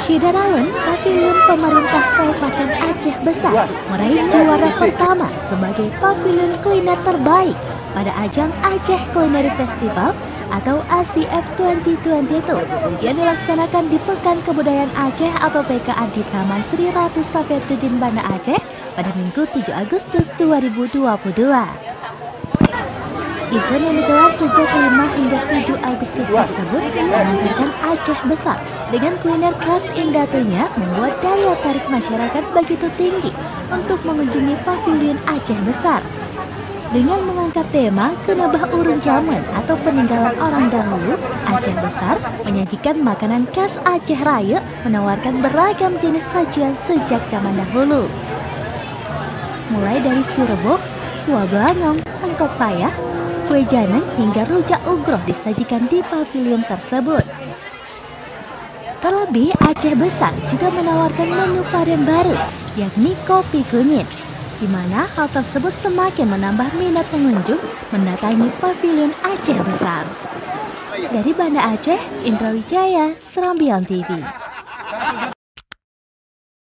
Syedarawan Pavilion Pemerintah Kabupaten Aceh Besar meraih juara pertama sebagai pavilion kuliner terbaik pada ajang Aceh Culinary Festival atau ACF 2022 yang dilaksanakan di Pekan Kebudayaan Aceh atau PKA di Taman Sri Ratu Safieddin Banda Aceh pada Minggu 7 Agustus 2022. Event yang digelar sejak 5 hingga 7 Agustus tersebut mengantarkan Aceh Besar dengan kuliner khas Indatunya membuat daya tarik masyarakat begitu tinggi untuk mengunjungi pavilion Aceh Besar. Dengan mengangkat tema Kenabah Urun Zaman atau peninggalan orang dahulu, Aceh Besar menyajikan makanan khas Aceh Raya menawarkan beragam jenis sajian sejak zaman dahulu. Mulai dari sirebok, kuah belangong, engkok payah, kue janeng hingga rujak ugroh disajikan di pavilion tersebut. Terlebih, Aceh Besar juga menawarkan menu varian baru, yakni kopi kunyit, di mana hal tersebut semakin menambah minat pengunjung mendatangi pavilion Aceh Besar. Dari Banda Aceh, Indra Wijaya, Serambilan TV.